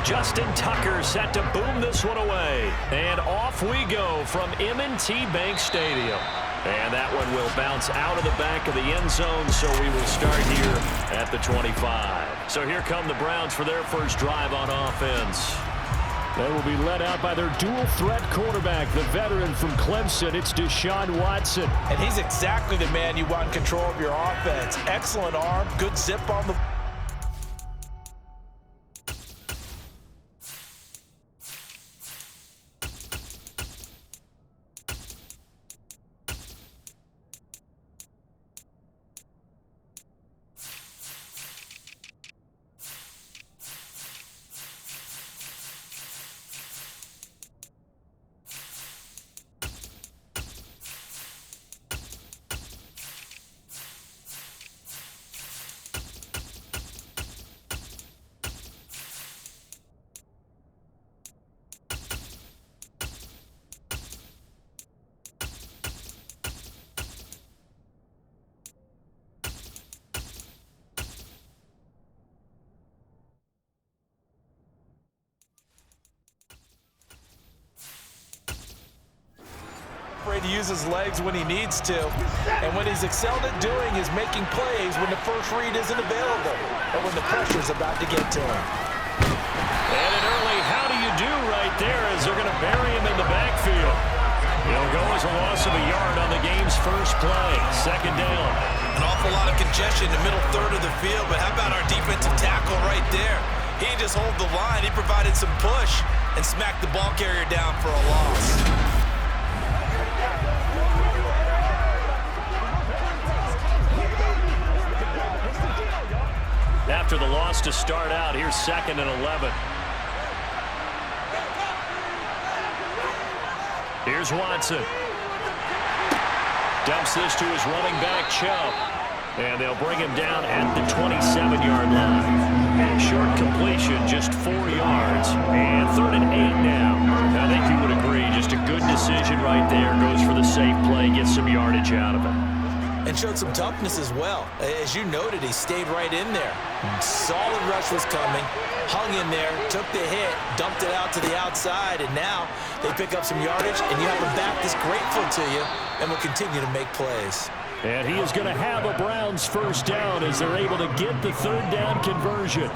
Justin Tucker set to boom this one away. And off we go from M&T Bank Stadium. And that one will bounce out of the back of the end zone, so we will start here at the 25. So here come the Browns for their first drive on offense. They will be led out by their dual-threat quarterback, the veteran from Clemson. It's Deshaun Watson. And he's exactly the man you want in control of your offense. Excellent arm, good zip on the... to use his legs when he needs to, and what he's excelled at doing is making plays when the first read isn't available or when the pressure's about to get to him. And an early how do you do right there as they're going to bury him in the backfield. He'll go as a loss of a yard on the game's first play. Second down. An awful lot of congestion in the middle third of the field, but how about our defensive tackle right there? He just hold the line. He provided some push and smacked the ball carrier down for a loss. After the loss to start out, here's 2nd and 11. Here's Watson. Dumps this to his running back, Chubb. And they'll bring him down at the 27-yard line. Short completion, just 4 yards. And 3rd and 8 now. I think you would agree, just a good decision right there. Goes for the safe play, gets some yardage out of it. And showed some toughness as well. As you noted, he stayed right in there. Solid rush was coming, hung in there, took the hit, dumped it out to the outside, and now they pick up some yardage, and you have a back that's grateful to you and will continue to make plays. And he is going to have a Browns first down as they're able to get the 3rd down conversion.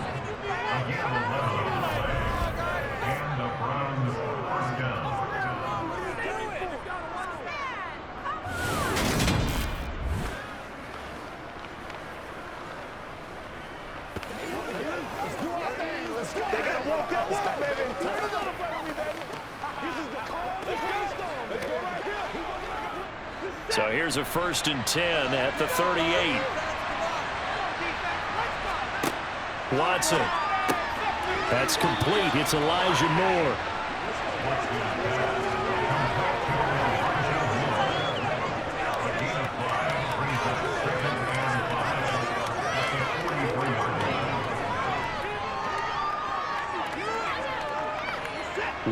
So here's a 1st and 10 at the 38. Watson. That's complete. It's Elijah Moore.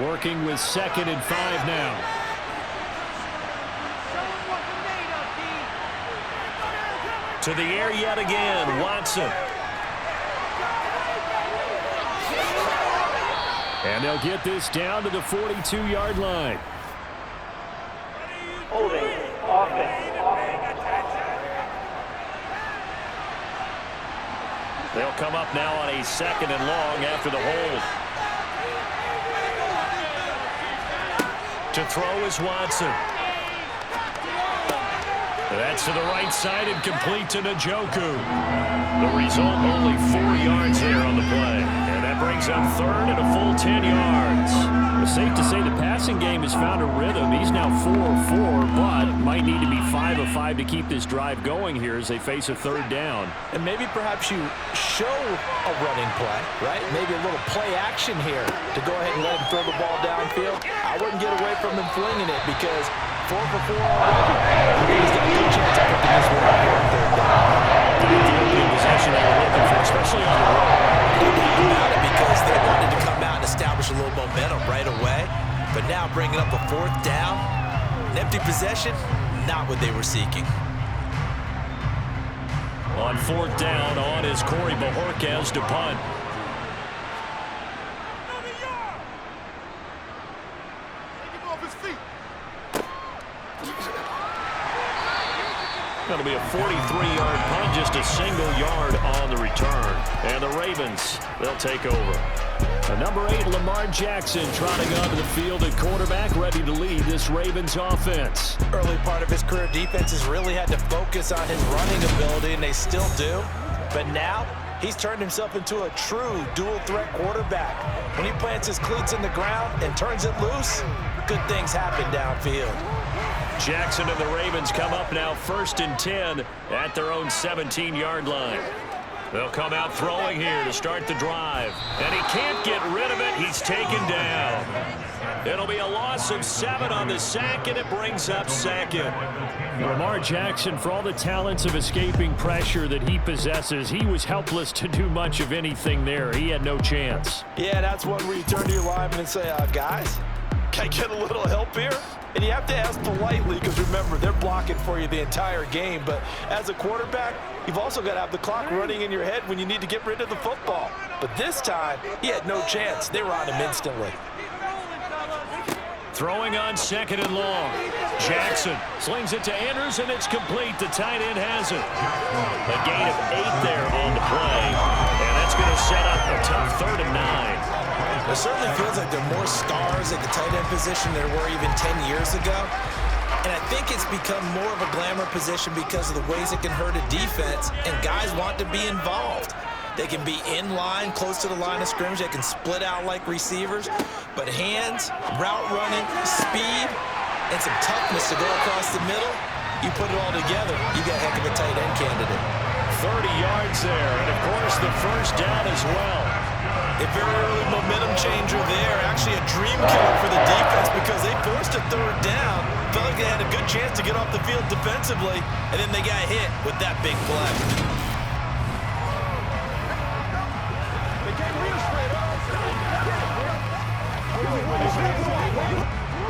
Working with 2nd and 5 now. To the air yet again, Watson. And they'll get this down to the 42-yard line. Holding, offense. They'll come up now on a 2nd and long after the hold. To throw is Watson. That's to the right side and complete to Njoku. The result, only 4 yards there on the play. And that brings up 3rd and a full 10 yards. It's safe to say the passing game has found a rhythm. He's now 4 of 4, but might need to be 5 of 5 to keep this drive going here as they face a 3rd down. And maybe perhaps you show a running play, right? Maybe a little play action here to go ahead and let him throw the ball downfield. I wouldn't get away from him flinging it because 4 for 4 already. He's got a good chance of picking this one up here on 3rd down. The opening possession they were looking for, especially on the road. No doubt about it, because they wanted to come out and establish a little momentum right away. But now bringing up a 4th down, an empty possession, not what they were seeking. On 4th down, on is Corey Bojorquez to punt. be a 43-yard punt, just a single yard on the return. And the Ravens, they'll take over. Number 8, Lamar Jackson, trotting onto the field at quarterback, ready to lead this Ravens offense. Early part of his career, defenses really had to focus on his running ability, and they still do. But now, he's turned himself into a true dual-threat quarterback. When he plants his cleats in the ground and turns it loose, good things happen downfield. Jackson and the Ravens come up now 1st and 10 at their own 17-yard line. They'll come out throwing here to start the drive. And he can't get rid of it. He's taken down. It'll be a loss of 7 on the sack, and it brings up 2nd. Lamar Jackson, for all the talents of escaping pressure that he possesses, he was helpless to do much of anything there. He had no chance. Yeah, that's one where you turn to your lineman and say, guys, can I get a little help here? And you have to ask politely because, remember, they're blocking for you the entire game. But as a quarterback, you've also got to have the clock running in your head when you need to get rid of the football. But this time, he had no chance. They were on him instantly. Throwing on 2nd and long. Jackson slings it to Andrews, and it's complete. The tight end has it. A gain of 8 there on the play. And that's going to set up a tough 3rd and 9. It certainly feels like there are more stars at the tight end position than there were even 10 years ago. And I think it's become more of a glamour position because of the ways it can hurt a defense, and guys want to be involved. They can be in line, close to the line of scrimmage. They can split out like receivers. But hands, route running, speed, and some toughness to go across the middle, you put it all together, you got a heck of a tight end candidate. 30 yards there, and of course the first down as well. A very early momentum changer there. Actually a dream killer for the defense because they forced a 3rd down. Felt like they had a good chance to get off the field defensively, and then they got hit with that big play.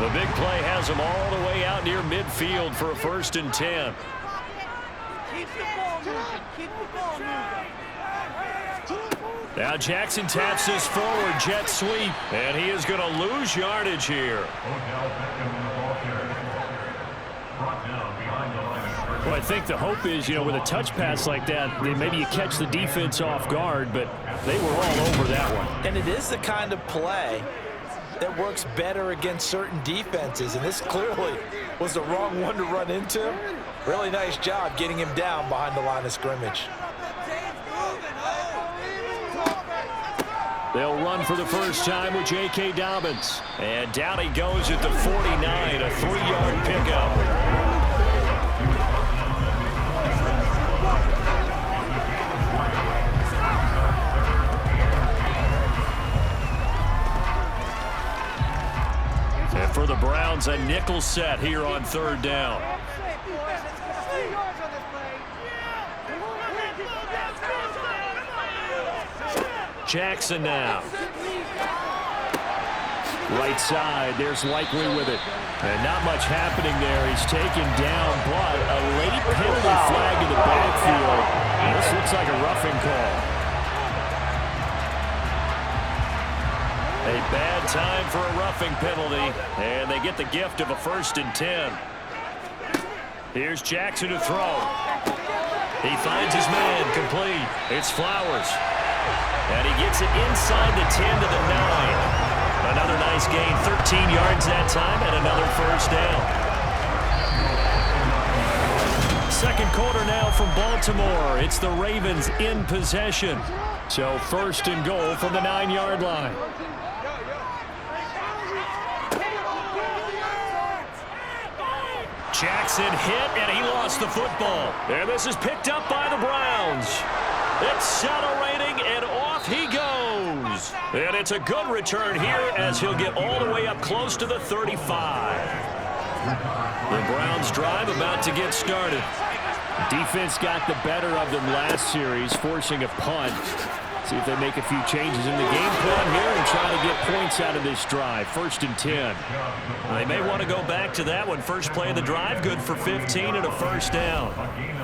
The big play has them all the way out near midfield for a 1st and 10. Keep the ball moving. Keep the ball moving. Now Jackson taps this forward jet sweep, and he is going to lose yardage here. Well, I think the hope is, with a touch pass like that, maybe you catch the defense off guard, but they were all over that one. And it is the kind of play that works better against certain defenses, and this clearly was the wrong one to run into. Really nice job getting him down behind the line of scrimmage. They'll run for the first time with J.K. Dobbins. And down he goes at the 49, a 3-yard pickup. And for the Browns, a nickel set here on 3rd down. Jackson now. Right side, there's Likely with it. And not much happening there. He's taken down, but a late penalty flag in the backfield. This looks like a roughing call. A bad time for a roughing penalty, and they get the gift of a 1st and 10. Here's Jackson to throw. He finds his man, complete. It's Flowers. And he gets it inside the 10 to the 9. Another nice gain, 13 yards that time, and another 1st down. 2nd quarter now from Baltimore. It's the Ravens in possession. So 1st and goal from the 9-yard line. Jackson hit, and he lost the football. And this is picked up by the Browns. Accelerating, and off he goes. And it's a good return here as he'll get all the way up close to the 35. The Browns drive about to get started. Defense got the better of them last series, forcing a punt. See if they make a few changes in the game plan here and try to get points out of this drive. 1st and 10. They may want to go back to that one. First play of the drive, good for 15 and a 1st down.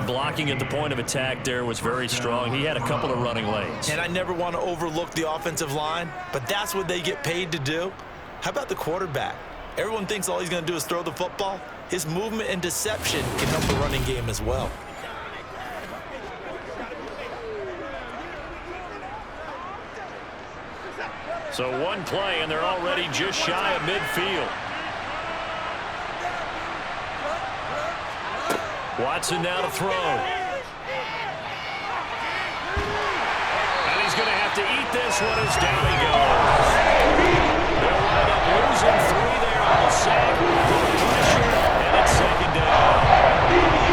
Blocking at the point of attack there was very strong. He had a couple of running lanes. And I never want to overlook the offensive line, but that's what they get paid to do. How about the quarterback? Everyone thinks all he's going to do is throw the football. His movement and deception can help the running game as well. So one play, and they're already just shy of midfield. Watson now to throw. And he's going to have to eat this one as down he goes. They'll wind up losing 3 there on the sack. Pressure, and it's second down.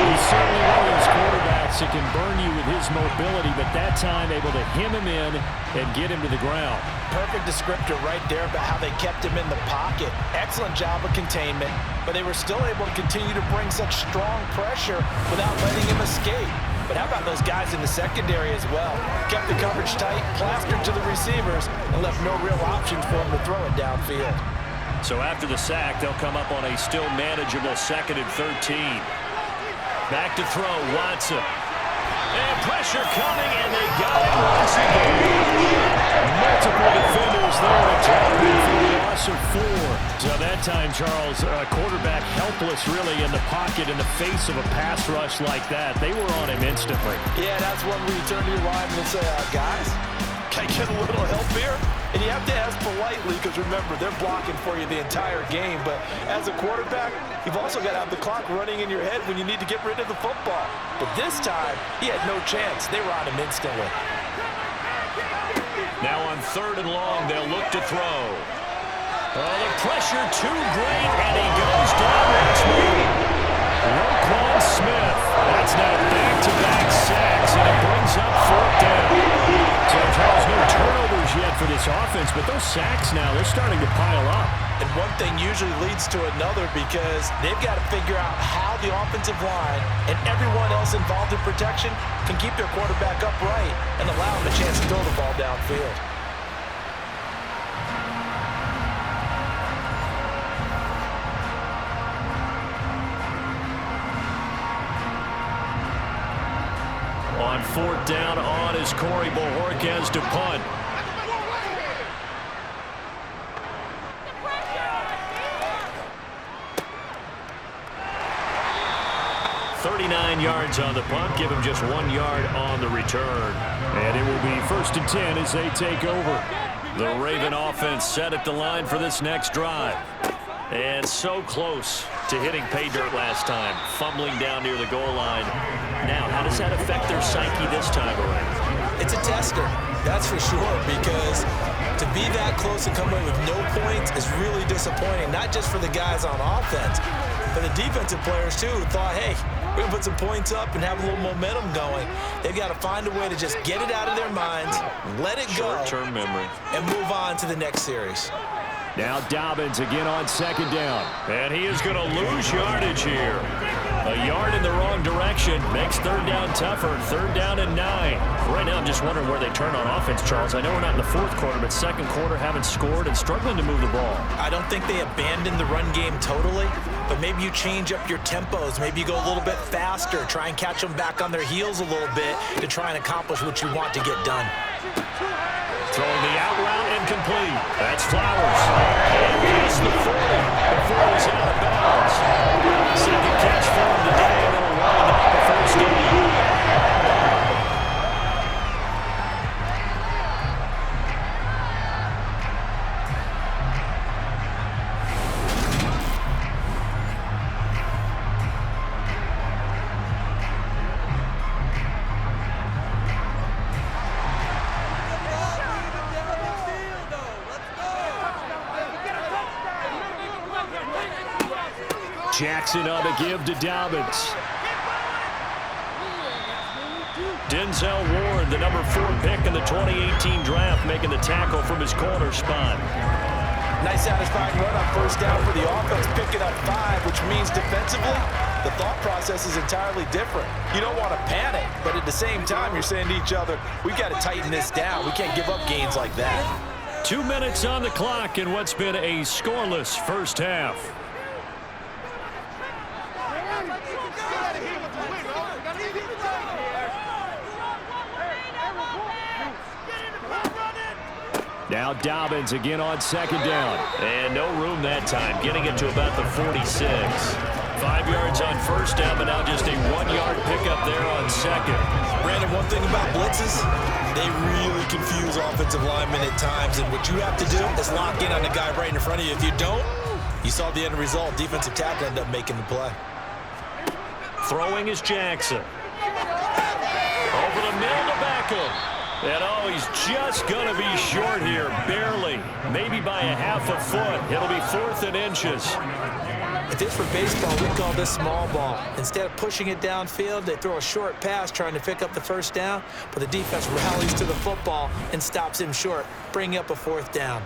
He's certainly one of those quarterbacks that can burn you with his mobility, but that time able to hem him in and get him to the ground. Perfect descriptor right there about how they kept him in the pocket. Excellent job of containment, but they were still able to continue to bring such strong pressure without letting him escape. But how about those guys in the secondary as well? Kept the coverage tight, plastered to the receivers, and left no real options for him to throw it downfield. So after the sack, they'll come up on a still manageable 2nd and 13. Back to throw, Watson. And pressure coming, and they got it once again. Multiple defenders there to drop in for the loss of 4. So that time, Charles, quarterback helpless really in the pocket in the face of a pass rush like that. They were on him instantly. Yeah, that's when we turn to your lineman and say, guys, can I get a little help here? And you have to ask politely because, remember, they're blocking for you the entire game. But as a quarterback, you've also got to have the clock running in your head when you need to get rid of the football. But this time, he had no chance. They were on him instantly. Now on 3rd and long, they'll look to throw. Oh, the pressure too great, and he goes down once more. Roquan Smith. That's now back-to-back sacks, and it brings up 4th down. So Charles, no turnovers yet for this offense, but those sacks now, they're starting to pile up. And one thing usually leads to another because they've got to figure out how the offensive line and everyone else involved in protection can keep their quarterback upright and allow him a chance to throw the ball downfield. On 4th down, on is Corey Bojorquez to punt. 39 yards on the punt, give him just 1 yard on the return. And it will be 1st and 10 as they take over. The Raven offense set at the line for this next drive. And so close to hitting pay dirt last time, fumbling down near the goal line. Now, how does that affect their psyche this time around? It's a tester, that's for sure, because to be that close and come away with no points is really disappointing, not just for the guys on offense, but the defensive players, too, who thought, hey, we're going to put some points up and have a little momentum going. They've got to find a way to just get it out of their minds, let it go, short-term memory, and move on to the next series. Now Dobbins again on 2nd down. And he is going to lose yardage here. A yard in the wrong direction makes 3rd down tougher. 3rd down and 9. Right now I'm just wondering where they turn on offense, Charles. I know we're not in the 4th quarter, but 2nd quarter haven't scored and struggling to move the ball. I don't think they abandoned the run game totally, but maybe you change up your tempos. Maybe you go a little bit faster. Try and catch them back on their heels a little bit to try and accomplish what you want to get done. Throwing the out route incomplete. That's Flowers. And past the 40 before he's out of bounds. Second catch for him today, and it'll wind up the 1st down. Jackson on the give to Dobbins. Denzel Ward, the number 4 pick in the 2018 draft, making the tackle from his corner spot. Nice satisfying run on 1st down for the offense, picking up 5, which means defensively, the thought process is entirely different. You don't want to panic, but at the same time, you're saying to each other, we've got to tighten this down. We can't give up gains like that. 2 minutes on the clock in what's been a scoreless first half. Now Dobbins again on 2nd down. And no room that time, getting it to about the 46. 5 yards on 1st down, but now just a 1 yard pickup there on 2nd. Brandon, one thing about blitzes, they really confuse offensive linemen at times, and what you have to do is lock in on the guy right in front of you. If you don't, you saw the end result. Defensive tackle ended up making the play. Throwing is Jackson. Over the middle to Beckham. And oh, he's just going to be short here, barely. Maybe by a half a foot. It'll be 4th and inches. If it's for baseball, we call this small ball. Instead of pushing it downfield, they throw a short pass trying to pick up the first down, but the defense rallies to the football and stops him short, bringing up a 4th down.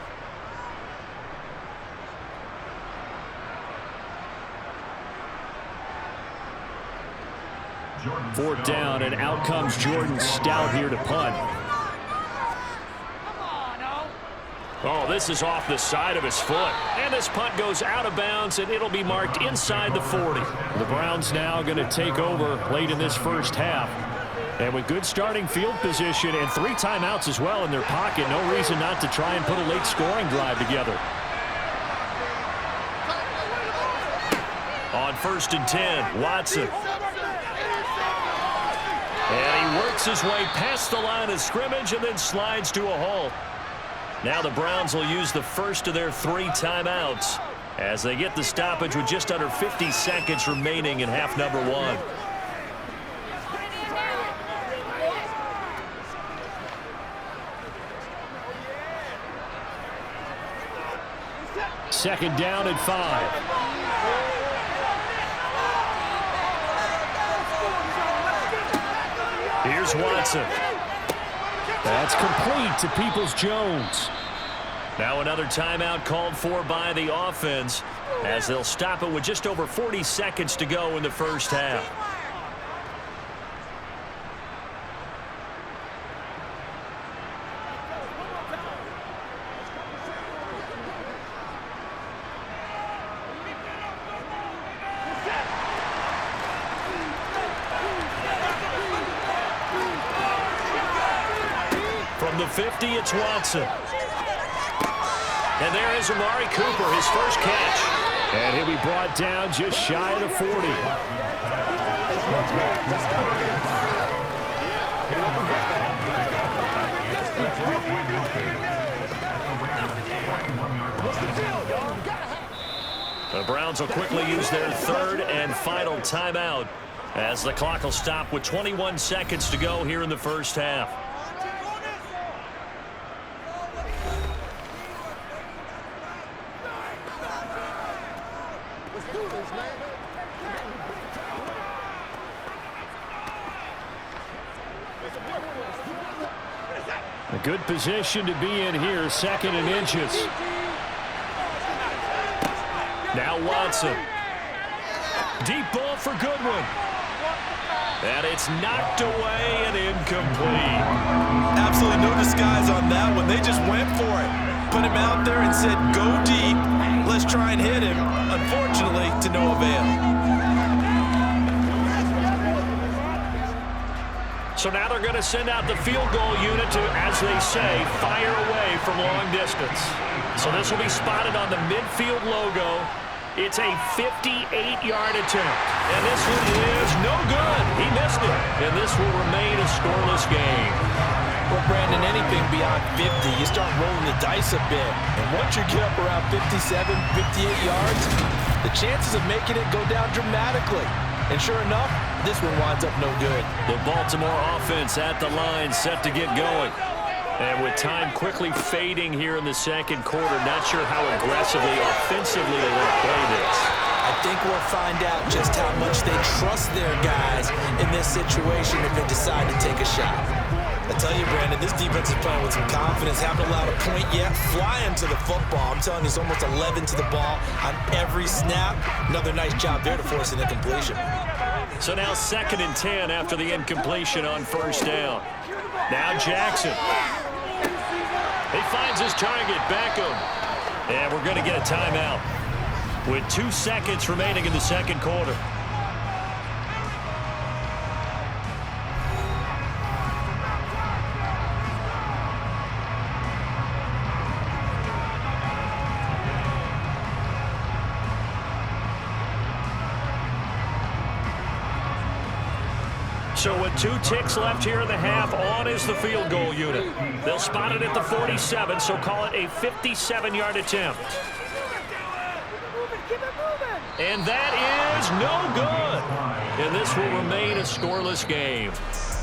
Fourth down, and out comes Jordan Stout here to punt. Oh, this is off the side of his foot. And this punt goes out of bounds, and it'll be marked inside the 40. The Browns now going to take over late in this first half. And with good starting field position and 3 timeouts as well in their pocket, no reason not to try and put a late scoring drive together. On 1st and 10, Watson. And he works his way past the line of scrimmage and then slides to a halt. Now the Browns will use the first of their 3 timeouts as they get the stoppage with just under 50 seconds remaining in half number 1. Second down and 5. Here's Watson. That's complete to Peoples-Jones. Now another timeout called for by the offense as they'll stop it with just over 40 seconds to go in the first half. From the 50, it's Watson. And there is Amari Cooper, his first catch. And he'll be brought down just shy of the 40. The Browns will quickly use their 3rd and final timeout as the clock will stop with 21 seconds to go here in the first half. A good position to be in here, 2nd and inches. Now Watson. Deep ball for Goodwin. And it's knocked away and incomplete. Absolutely no disguise on that one. They just went for it. Put him out there and said, go deep. Let's try and hit him. Unfortunately, to no avail. So now they're going to send out the field goal unit to, as they say, fire away from long distance. So this will be spotted on the midfield logo. It's a 58-yard attempt. And this one is no good. He missed it. And this will remain a scoreless game. Well, Brandon, anything beyond 50, you start rolling the dice a bit. And once you get up around 57, 58 yards, the chances of making it go down dramatically. And sure enough, this one winds up no good. The Baltimore offense at the line, set to get going. And with time quickly fading here in the second quarter, not sure how aggressively, offensively they want to play this. I think we'll find out just how much they trust their guys in this situation if they decide to take a shot. I tell you, Brandon, this defense is playing with some confidence. Haven't allowed a point yet. Flying to the football. I'm telling you, it's almost 11 to the ball on every snap. Another nice job there to force an incompletion. So now 2nd and 10 after the incompletion on 1st down. Now Jackson. He finds his target, Beckham. And we're going to get a timeout with 2 seconds remaining in the second quarter. So with 2 ticks left here in the half, on is the field goal unit. They'll spotted at the 47, so call it a 57-yard attempt. And that is no good. And this will remain a scoreless game.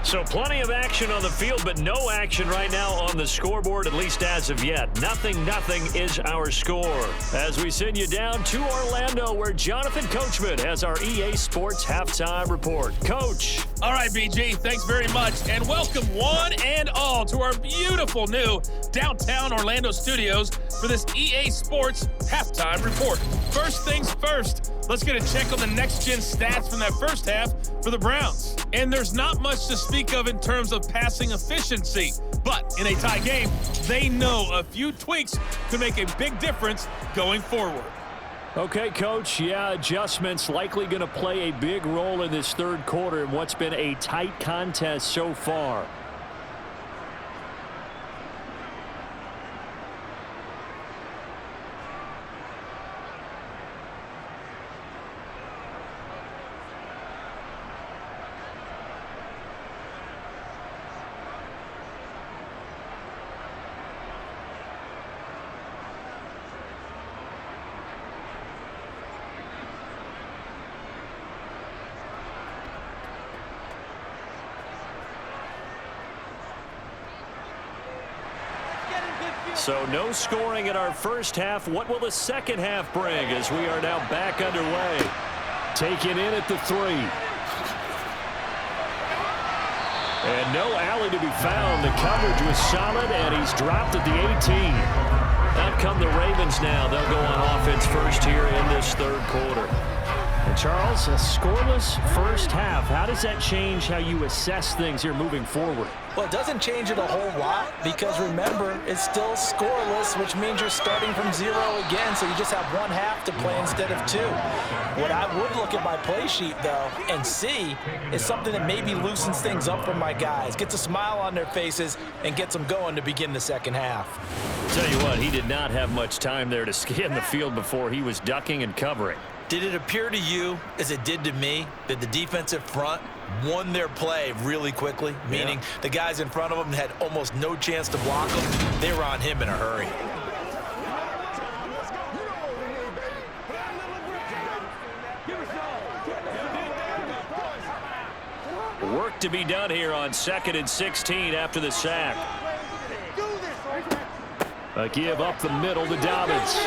So plenty of action on the field, but no action right now on the scoreboard, at least as of yet. 0-0 is our score. As we send you down to Orlando, where Jonathan Coachman has our EA Sports Halftime Report. Coach. All right, BG, thanks very much. And welcome one and all to our beautiful new downtown Orlando studios for this EA Sports Halftime Report. First things first, let's get a check on the next-gen stats from that first half for the Browns. And there's not much to speak of in terms of passing efficiency. But in a tie game, they know a few tweaks could make a big difference going forward. Okay, Coach, adjustments likely going to play a big role in this third quarter in what's been a tight contest so far. So no scoring in our first half. What will the second half bring as we are now back underway? Taken in at the 3. And no alley to be found. The coverage was solid, and he's dropped at the 18. Out come the Ravens now. They'll go on offense first here in this third quarter. And Charles, a scoreless first half. How does that change how you assess things here moving forward? Well, it doesn't change it a whole lot because, remember, it's still scoreless, which means you're starting from 0 again, so you just have one half to play instead of 2. What I would look at my play sheet, though, and see is something that maybe loosens things up for my guys, gets a smile on their faces, and gets them going to begin the second half. Tell you what, he did not have much time there to scan the field before he was ducking and covering. Did it appear to you, as it did to me, that the defensive front won their play really quickly? Meaning the guys in front of them had almost no chance to block them. They were on him in a hurry. Work to be done here on 2nd and 16 after the sack. A give up the middle to Dobbins.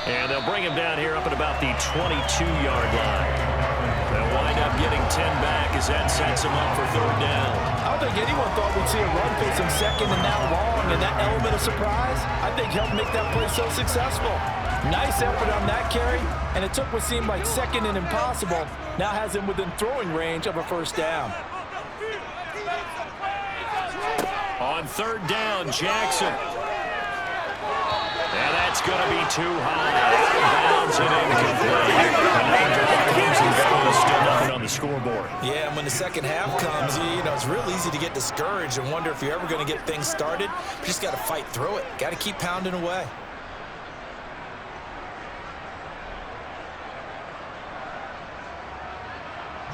And they'll bring him down here up at about the 22-yard line. They'll wind up getting 10 back as that sets him up for third down. I don't think anyone thought we'd see a run facing second and now long, and that element of surprise, I think, helped make that play so successful. Nice effort on that carry, and it took what seemed like second and impossible, now has him within throwing range of a first down. On third down, Jackson. And that's going to be too high. Bounds and incomplete. Still nothing on the scoreboard. Yeah, and when the second half comes, you know, it's real easy to get discouraged and wonder if you're ever going to get things started. You just got to fight through it. Got to keep pounding away.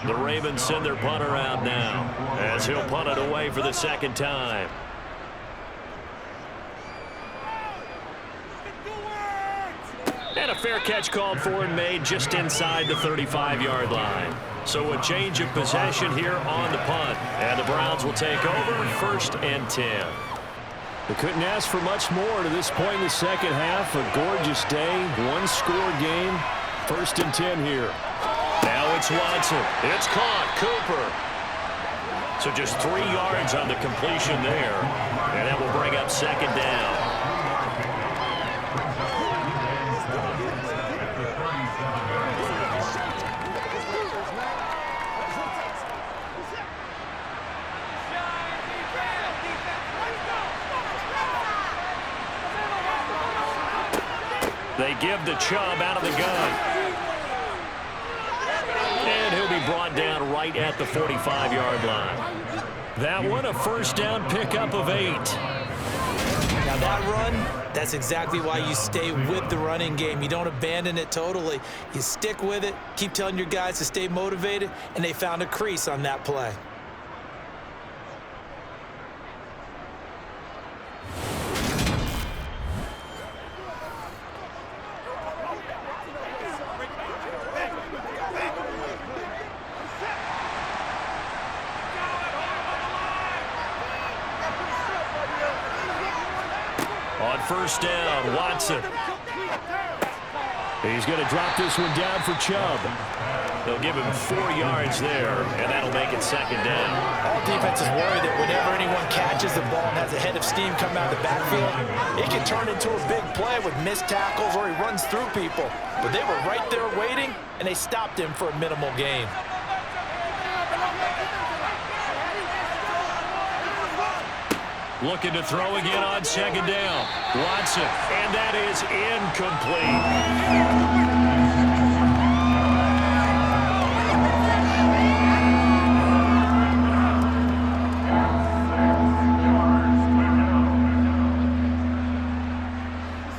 The Ravens send their punter out now as he'll punt it away for the second time. And a fair catch called for and made just inside the 35-yard line. So a change of possession here on the punt. And the Browns will take over 1st and 10. They couldn't ask for much more to this point in the second half. A gorgeous day, one-score game. 1st and 10 here. Now it's Watson. It's caught. Cooper. So just 3 yards on the completion there. And that will bring up second down. They give the Chubb out of the gun. And he'll be brought down right at the 45-yard line. That one, a first down pickup of 8. Now that run, that's exactly why you stay with the running game. You don't abandon it totally. You stick with it, keep telling your guys to stay motivated, and they found a crease on that play. On first down, Watson. He's going to drop this one down for Chubb. They'll give him 4 yards there, and that'll make it second down. All defenses worry that whenever anyone catches the ball and has a head of steam come out of the backfield, it can turn into a big play with missed tackles or he runs through people. But they were right there waiting, and they stopped him for a minimal gain. Looking to throw again on second down. Watson, and that is incomplete.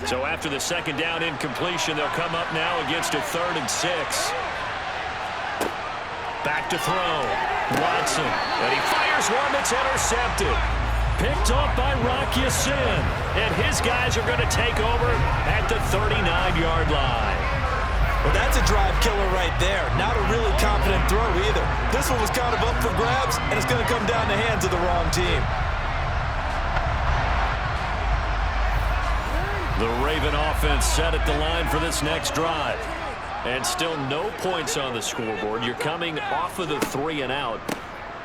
So after the second down incompletion, they'll come up now against a 3rd and 6. Back to throw. Watson, and he fires one that's intercepted. Picked off by Rock Ya-Sin, and his guys are going to take over at the 39-yard line. Well, that's a drive killer right there. Not a really confident throw either. This one was kind of up for grabs, and it's going to come down the hands of the wrong team. The Raven offense set at the line for this next drive. And still no points on the scoreboard. You're coming off of the 3 and out.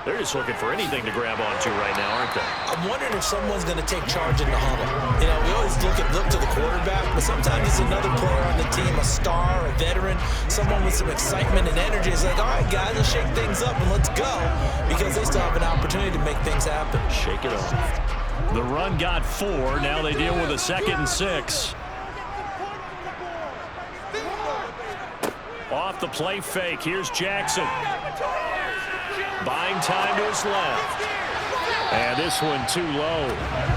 They're just looking for anything to grab onto right now, aren't they? I'm wondering if someone's going to take charge in the huddle. You know, we always look to the quarterback, but sometimes it's another player on the team, a star, a veteran, someone with some excitement and energy. It's like, all right, guys, let's shake things up and let's go, because they still have an opportunity to make things happen. Shake it off. The run got 4. Now they deal with a 2nd and 6. Off the play fake. Here's Jackson. Buying time to his left. And this one too low.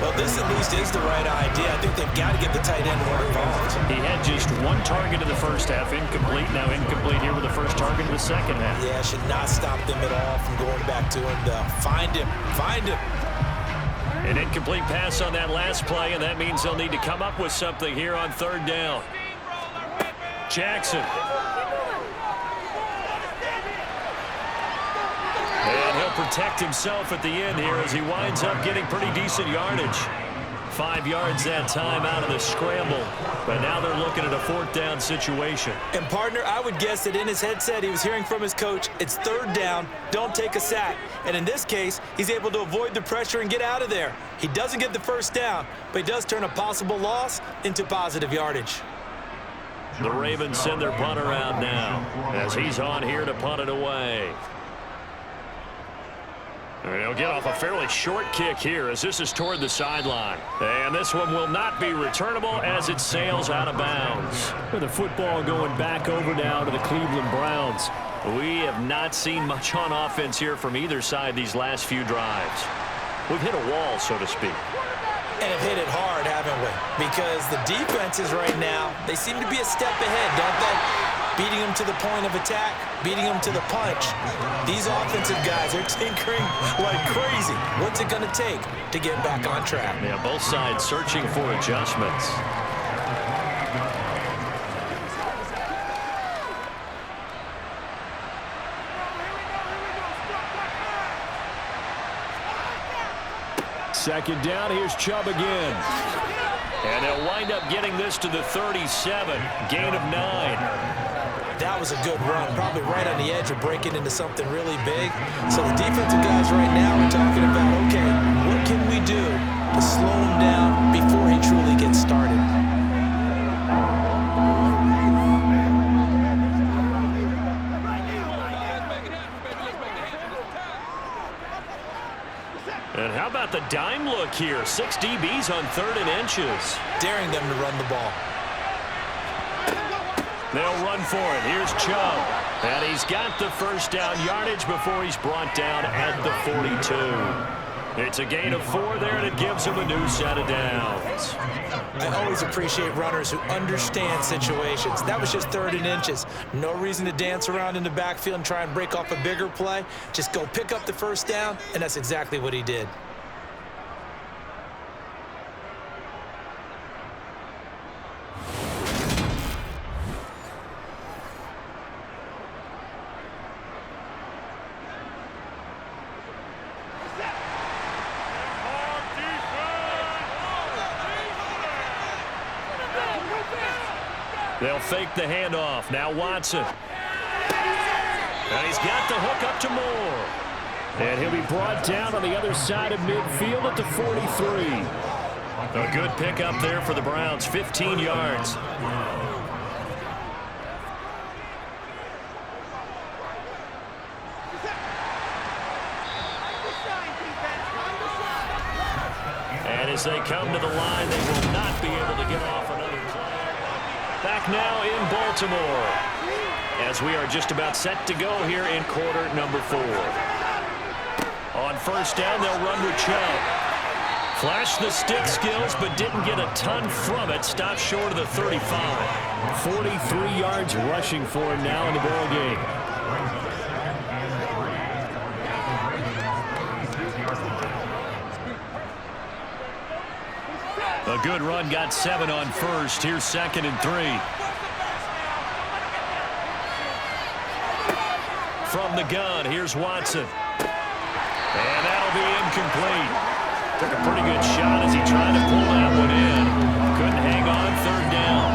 Well, this at least is the right idea. I think they've got to get the tight end more involved. He had just 1 target in the first half. Incomplete. Now incomplete here with the first target in the second half. Yeah, should not stop them at all from going back to him, though. Find him. Find him. An incomplete pass on that last play, and that means they'll need to come up with something here on 3rd down. Jackson. And he'll protect himself at the end here as he winds up getting pretty decent yardage. 5 yards that time out of the scramble. But now they're looking at a 4th down situation. And, partner, I would guess that in his headset he was hearing from his coach, it's 3rd down, don't take a sack. And in this case, he's able to avoid the pressure and get out of there. He doesn't get the first down, but he does turn a possible loss into positive yardage. The Ravens send their punt around now as he's on here to punt it away. And he'll get off a fairly short kick here as this is toward the sideline. And this one will not be returnable as it sails out of bounds. With the football going back over now to the Cleveland Browns. We have not seen much on offense here from either side these last few drives. We've hit a wall, so to speak. And have hit it hard, haven't we? Because the defenses right now, they seem to be a step ahead, don't they? Beating them to the point of attack, beating them to the punch. These offensive guys are tinkering like crazy. What's it going to take to get back on track? Yeah, both sides searching for adjustments. Second down, here's Chubb again. And they'll wind up getting this to the 37, gain of 9. That was a good run, probably right on the edge of breaking into something really big. So the defensive guys right now are talking about, okay, what can we do to slow him down before he truly gets started? And how about the dime look here? 6 DBs on 3rd and inches. Daring them to run the ball. They'll run for it. Here's Chubb. And he's got the first down yardage before he's brought down at the 42. It's a gain of 4 there, and it gives him a new set of downs. I always appreciate runners who understand situations. That was just 3rd and inches. No reason to dance around in the backfield and try and break off a bigger play. Just go pick up the first down, and that's exactly what he did. They'll fake the handoff. Now Watson. And he's got the hook up to Moore. And he'll be brought down on the other side of midfield at the 43. A good pickup there for the Browns, 15 yards. And as they come to the line, they will not be able to get off another play. Back now in Baltimore, as we are just about set to go here in quarter number 4. On first down, they'll run with Chubb. Flashed the stick skills, but didn't get a ton from it. Stopped short of the 35. 43 yards rushing for him now in the ball game. A good run, got 7 on first. Here's 2nd and 3. From the gun, here's Watson. And that'll be incomplete. Took a pretty good shot as he tried to pull that one in. Couldn't hang on 3rd down.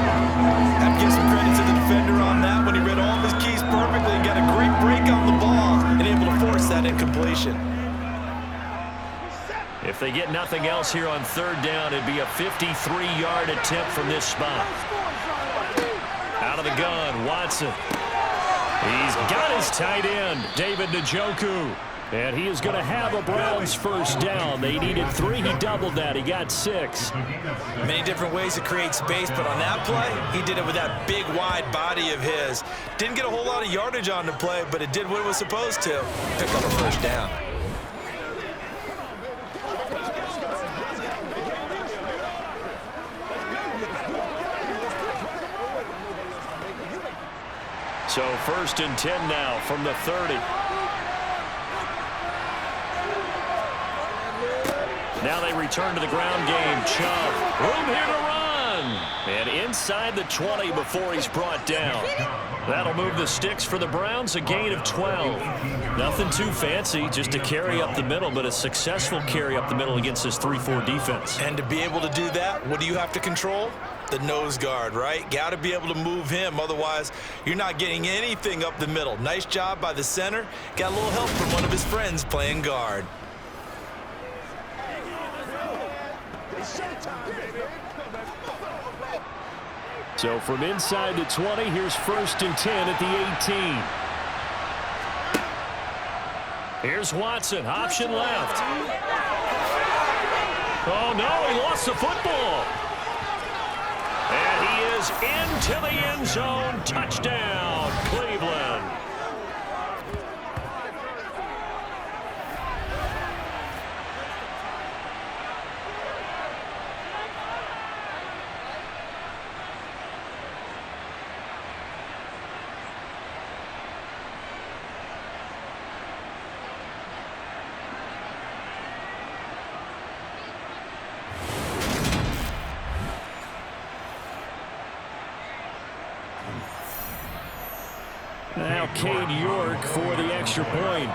Have to give some credit to the defender on that one. He read all of his keys perfectly and got a great break on the ball and able to force that incompletion. If they get nothing else here on 3rd down, it'd be a 53-yard attempt from this spot. Out of the gun, Watson. He's got his tight end, David Njoku. And he is going to have a Browns first down. They needed 3. He doubled that. He got 6. Many different ways to create space, but on that play, he did it with that big, wide body of his. Didn't get a whole lot of yardage on the play, but it did what it was supposed to. Pick up a first down. So 1st and 10 now from the 30. Now they return to the ground game. Chubb, room here to run. And inside the 20 before he's brought down. That'll move the sticks for the Browns, a gain of 12. Nothing too fancy, just a carry up the middle, but a successful carry up the middle against this 3-4 defense. And to be able to do that, what do you have to control? The nose guard, right? Got to be able to move him. Otherwise, you're not getting anything up the middle. Nice job by the center. Got a little help from one of his friends playing guard. So from inside the 20, here's 1st and 10 at the 18. Here's Watson, option left. Oh, no, he lost the football. And he is into the end zone. Touchdown, Cleveland. Now Cade York for the extra point.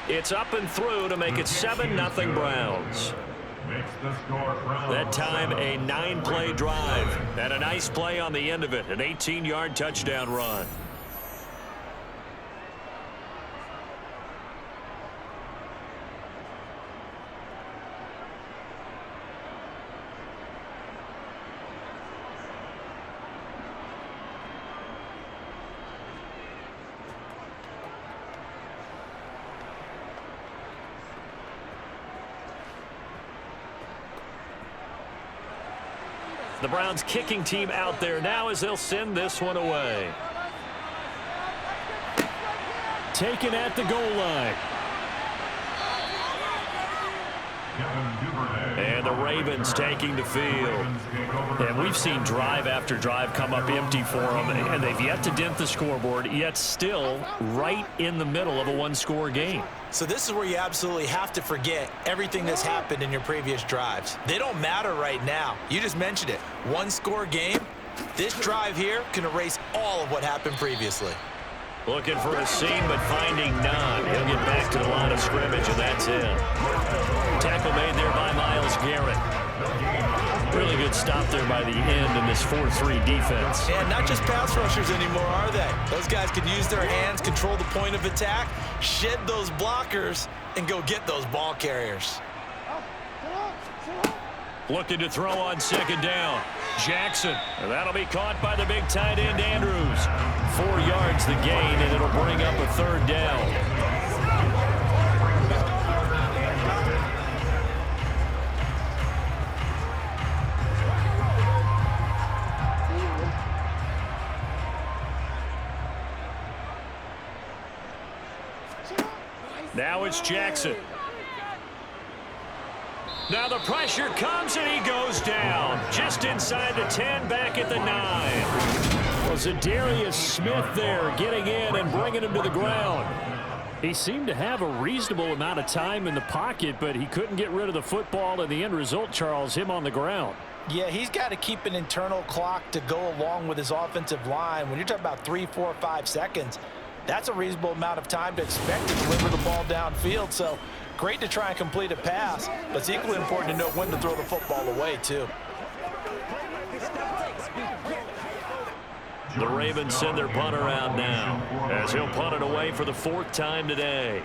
It's up and through to make it 7-0 Browns. That time a 9-play drive. And a nice play on the end of it. An 18-yard touchdown run. The Browns kicking team out there now as they'll send this one away. Taken at the goal line. And the Ravens taking the field. And we've seen drive after drive come up empty for them, and they've yet to dent the scoreboard, yet still right in the middle of a one-score game. So this is where you absolutely have to forget everything that's happened in your previous drives. They don't matter right now. You just mentioned it. One-score game. This drive here can erase all of what happened previously. Looking for a seam, but finding none. He'll get back to the line of scrimmage, and that's it. Tackle made there by Myles Garrett. Really good stop there by the end in this 4-3 defense. And not just pass rushers anymore, are they? Those guys can use their hands, control the point of attack, shed those blockers, and go get those ball carriers. Looking to throw on second down. Jackson. And that'll be caught by the big tight end, Andrews. 4 yards the gain, and it'll bring up a third down. Now it's Jackson. Now the pressure comes, and he goes down. Just inside the 10, back at the 9. Well, Zadarius Smith there getting in and bringing him to the ground. He seemed to have a reasonable amount of time in the pocket, but he couldn't get rid of the football, and the end result, Charles, him on the ground. Yeah, he's got to keep an internal clock to go along with his offensive line. When you're talking about 3, 4, 5 seconds, that's a reasonable amount of time to expect to deliver the ball downfield. So great to try and complete a pass, but it's equally important to know when to throw the football away, too. The Ravens send their punter out now, as he'll punt it away for the 4th time today.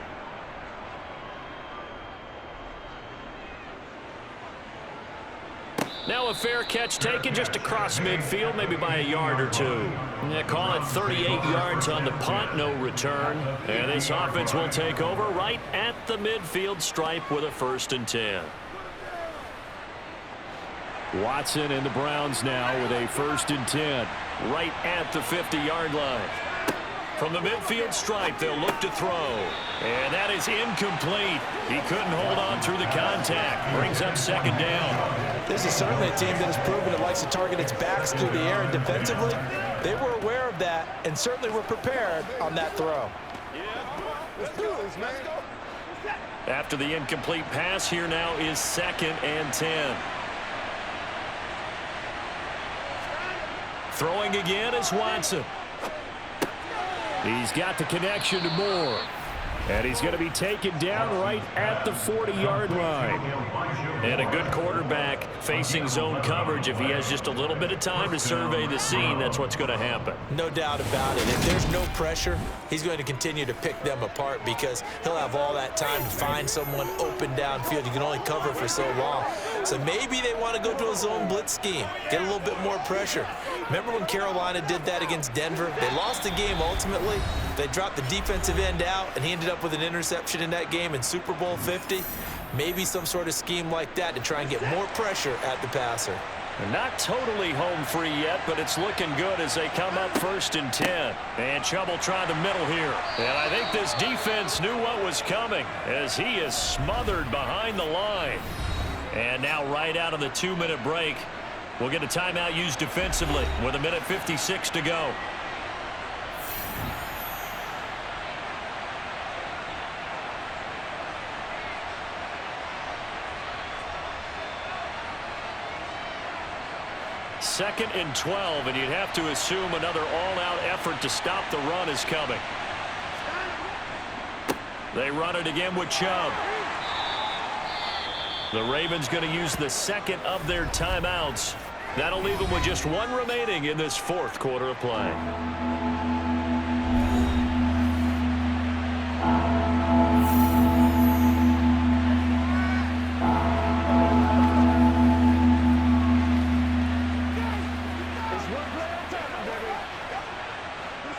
Now a fair catch taken just across midfield, maybe by a yard or 2. Yeah, call it 38 yards on the punt, no return. And this offense will take over right at the midfield stripe with a 1st and 10. Watson and the Browns now with a 1st and 10. Right at the 50-yard line. From the midfield stripe, they'll look to throw. And that is incomplete. He couldn't hold on through the contact. Brings up 2nd down. This is certainly a team that has proven it likes to target its backs through the air, and defensively, they were aware of that and certainly were prepared on that throw. After the incomplete pass, here now is 2nd and 10. Throwing again is Watson. He's got the connection to Moore. And he's going to be taken down right at the 40-yard line. And a good quarterback facing zone coverage. If he has just a little bit of time to survey the scene, that's what's going to happen. No doubt about it. If there's no pressure, he's going to continue to pick them apart because he'll have all that time to find someone open downfield. You can only cover for so long. So maybe they want to go to a zone blitz scheme, get a little bit more pressure. Remember when Carolina did that against Denver? They lost the game ultimately. They dropped the defensive end out, and he ended up with an interception in that game in Super Bowl 50. Maybe some sort of scheme like that to try and get more pressure at the passer. Not totally home free yet, but it's looking good as they come up 1st and 10. And Chubb will try the middle here. And I think this defense knew what was coming as he is smothered behind the line. And now right out of the 2-minute break, we'll get a timeout used defensively with 1:56 to go. Second and 12, and you'd have to assume another all-out effort to stop the run is coming. They run it again with Chubb. The Ravens going to use the 2nd of their timeouts. That'll leave them with just 1 remaining in this 4th quarter of play.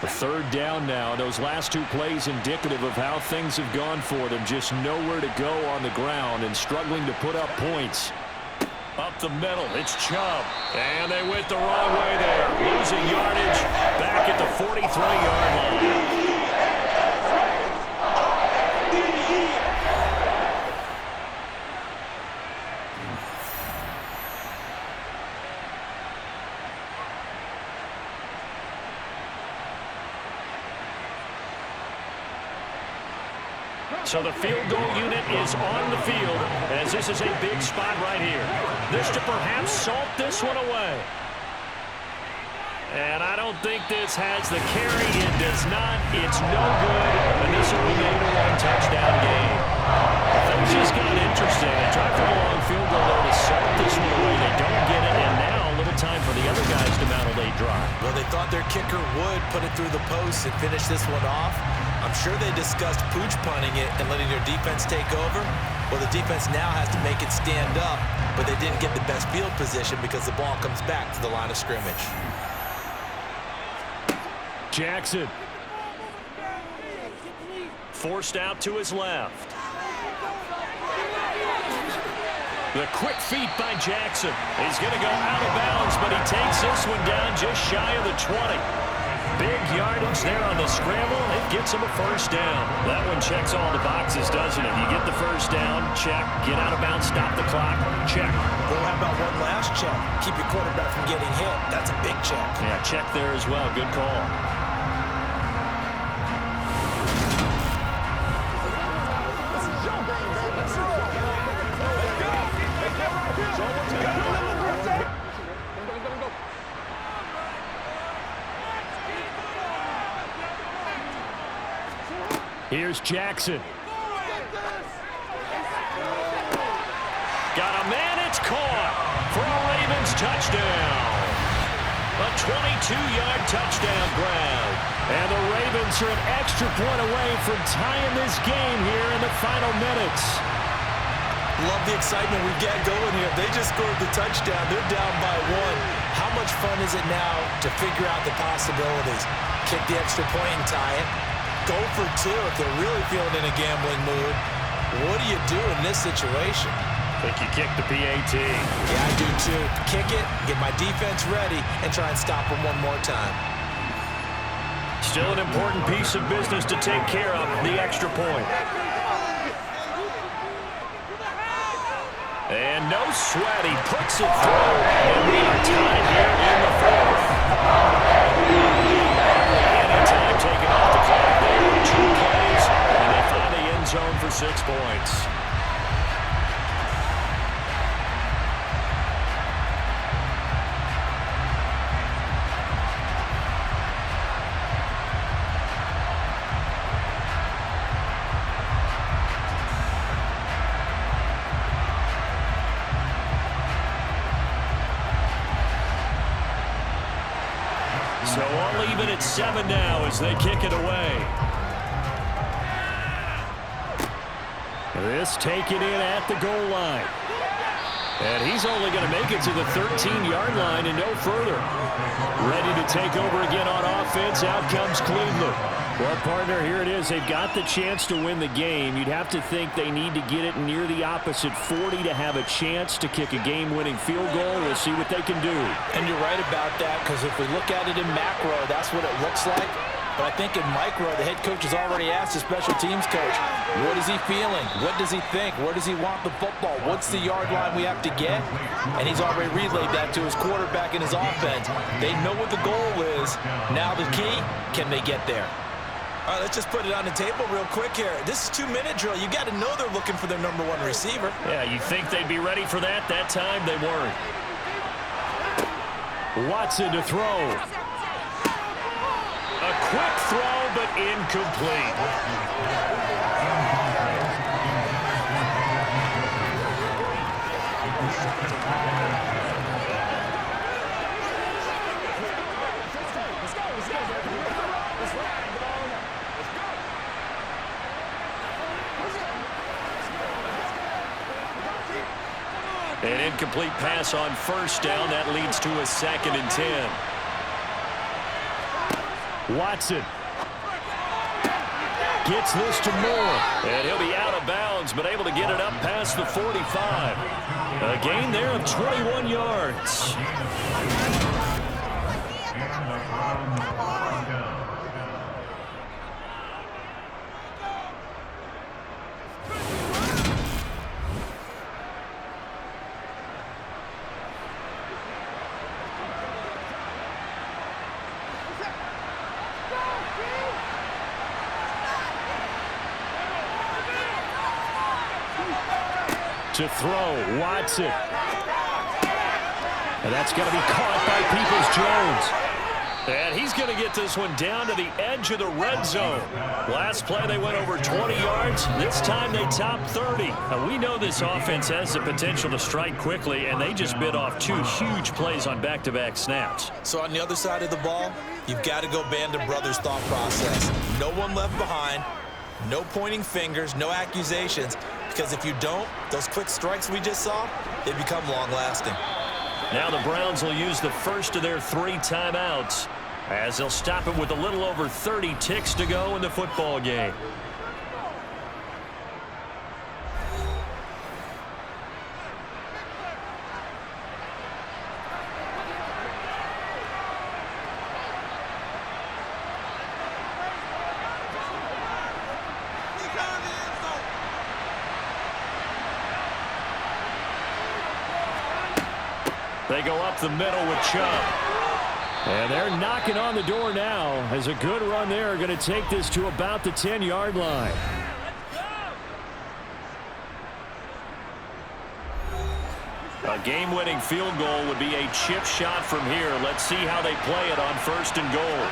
A 3rd down now. Those last 2 plays indicative of how things have gone for them. Just nowhere to go on the ground and struggling to put up points. Up the middle, it's Chubb. And they went the wrong way there. Losing yardage back at the 43-yard line. So the field goal unit is on the field as this is a big spot right here. This to perhaps salt this one away. And I don't think this has the carry. It does not. It's no good. And this will remain a one-touchdown game. Things just got interesting. They tried for the long field goal there to start this one away. They don't get it, and now a little time for the other guys to mount a late drive. Well, they thought their kicker would put it through the post and finish this one off. I'm sure they discussed pooch punting it and letting their defense take over. Well, the defense now has to make it stand up, but they didn't get the best field position because the ball comes back to the line of scrimmage. Jackson. Forced out to his left. The quick feet by Jackson. He's going to go out of bounds, but he takes this one down just shy of the 20. Big yardage there on the scramble. It gets him a first down. That one checks all the boxes, doesn't it? You get the first down, check. Get out of bounds, stop the clock, check. Well, how about one last check? Keep your quarterback from getting hit. That's a big check. Yeah, check there as well. Good call. Here's Jackson. Got a man, it's caught for a Ravens touchdown. A 22-yard touchdown grab. And the Ravens are an extra point away from tying this game here in the final minutes. Love the excitement we've got going here. They just scored the touchdown. They're down by one. How much fun is it now to figure out the possibilities? Kick the extra point and tie it. Go for two if they're really feeling in a gambling mood. What do you do in this situation? I think you kick the PAT. Yeah, I do too. Kick it, get my defense ready, and try and stop them one more time. Still an important piece of business to take care of, the extra point. And no sweat, he puts it through, and we are tied here in the fourth. Anytime taken off the clock there, 2 plays, and they find the end zone for 6 points. So all even at 7 now as they kick it away. This taken in at the goal line. And he's only going to make it to the 13-yard line and no further. Ready to take over again on offense. Out comes Cleveland. Well, partner, here it is. They've got the chance to win the game. You'd have to think they need to get it near the opposite 40 to have a chance to kick a game-winning field goal. We'll see what they can do. And you're right about that, because if we look at it in macro, that's what it looks like. But I think in micro, the head coach has already asked the special teams coach, what is he feeling? What does he think? Where does he want the football? What's the yard line we have to get? And he's already relayed that to his quarterback and his offense. They know what the goal is. Now the key, can they get there? All right, let's just put it on the table real quick here. This is 2-minute drill. You got to know they're looking for their #1 receiver. Yeah, you think they'd be ready for that? That time they weren't. Watson to throw. A quick throw, but incomplete. An incomplete pass on first down. That leads to a 2nd and 10. Watson gets this to Moore. And he'll be out of bounds, but able to get it up past the 45. A gain there of 21 yards. To throw, Watson. And that's going to be caught by Peoples-Jones. And he's going to get this one down to the edge of the red zone. Last play, they went over 20 yards. This time, they topped 30. Now, we know this offense has the potential to strike quickly, and they just bit off 2 huge plays on back-to-back snaps. So on the other side of the ball, you've got to go band of brothers thought process. No one left behind, no pointing fingers, no accusations, because if you don't, those quick strikes we just saw, they become long-lasting. Now the Browns will use the first of their 3 timeouts as they'll stop it with a little over 30 ticks to go in the football game. They go up the middle with Chubb. And they're knocking on the door now as a good run there going to take this to about the 10-yard line. A game-winning field goal would be a chip shot from here. Let's see how they play it on 1st and goal.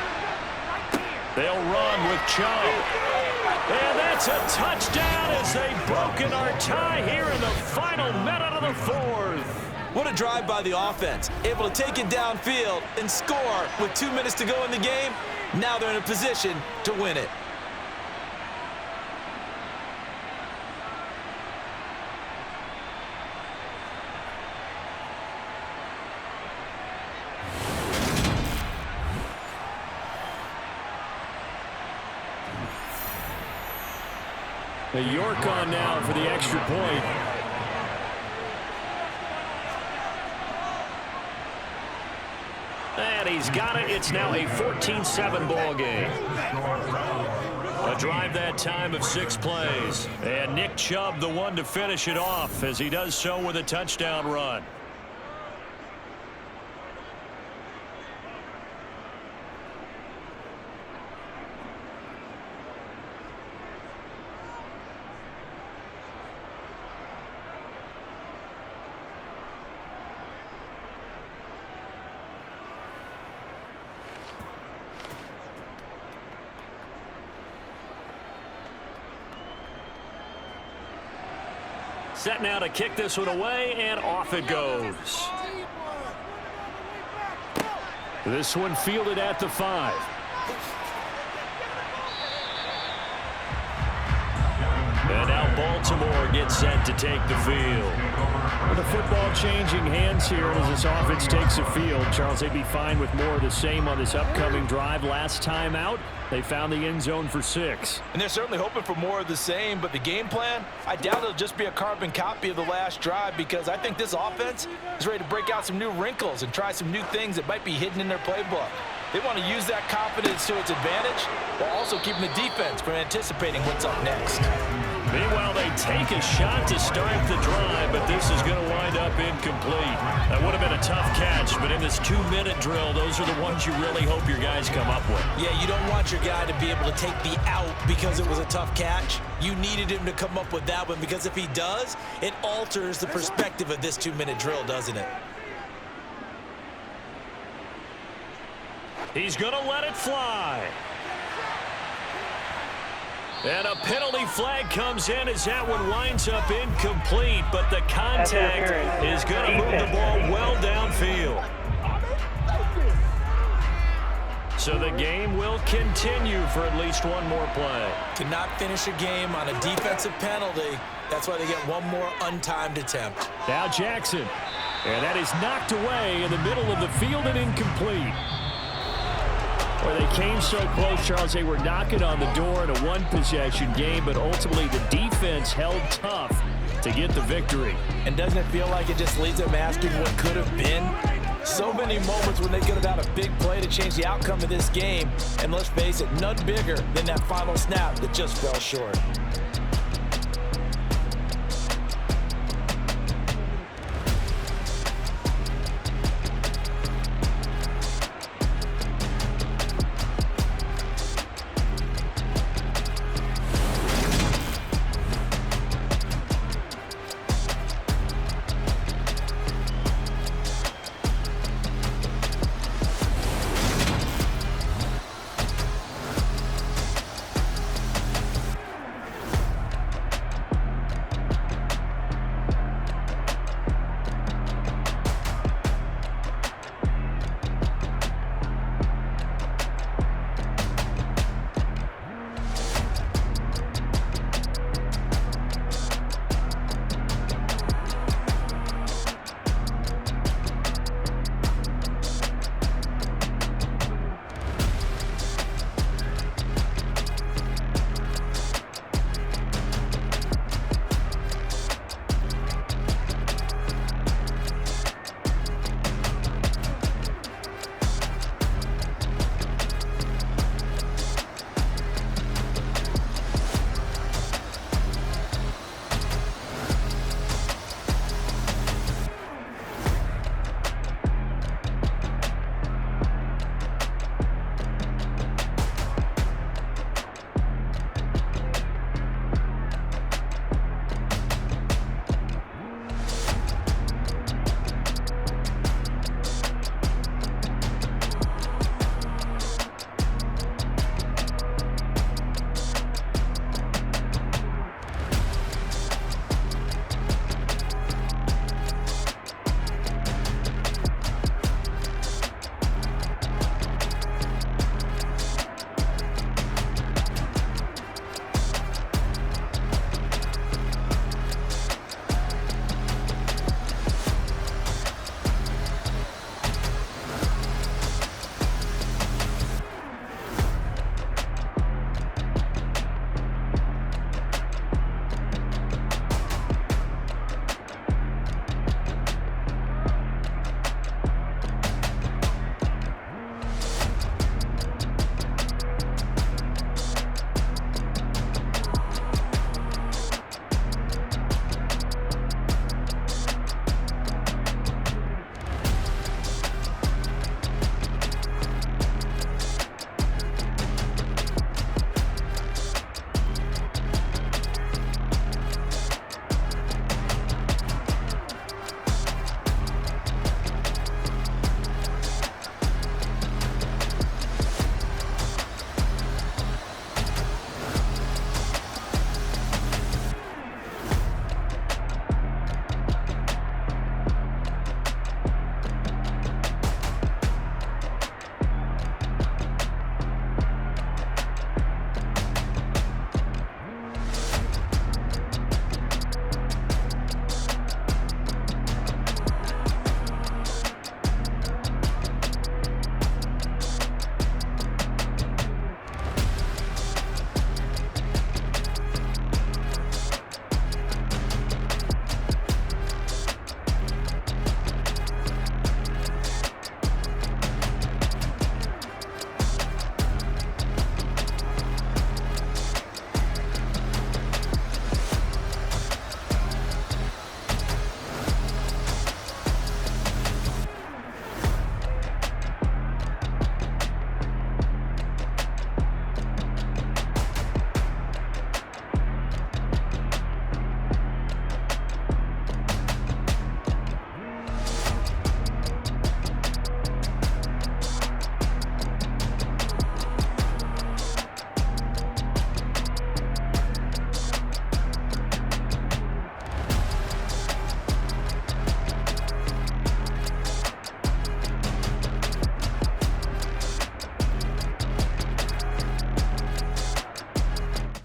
They'll run with Chubb. And that's a touchdown as they've broken our tie here in the final minute of the 4th. What a drive by the offense. Able to take it downfield and score with 2 minutes to go in the game. Now they're in a position to win it. The York on now for the extra point. And he's got it. It's now a 14-7 ball game. A drive that time of 6 plays. And Nick Chubb the one to finish it off as he does so with a touchdown run. Set now to kick this one away, and off it goes. This one fielded at the 5. And now Baltimore gets set to take the field. With the football changing hands here as this offense takes the field. Charles, they'd be fine with more of the same on this upcoming drive. Last time out, they found the end zone for 6. And they're certainly hoping for more of the same, but the game plan, I doubt it'll just be a carbon copy of the last drive because I think this offense is ready to break out some new wrinkles and try some new things that might be hidden in their playbook. They want to use that confidence to its advantage while also keeping the defense from anticipating what's up next. Meanwhile, they take a shot to start the drive, but this is going to wind up incomplete. That would have been a tough catch, but in this 2-minute drill, those are the ones you really hope your guys come up with. Yeah, you don't want your guy to be able to take the out because it was a tough catch. You needed him to come up with that one because if he does, it alters the perspective of this 2-minute drill, doesn't it? He's going to let it fly. And a penalty flag comes in as that one winds up incomplete, but the contact is going to move the ball well downfield. So the game will continue for at least one more play. Cannot finish a game on a defensive penalty. That's why they get one more untimed attempt. Now Jackson. And that is knocked away in the middle of the field and incomplete. Where they came so close, Charles, they were knocking on the door in a one-possession game, but ultimately the defense held tough to get the victory. And doesn't it feel like it just leaves them asking what could have been? So many moments when they could have had a big play to change the outcome of this game. And let's face it, none bigger than that final snap that just fell short.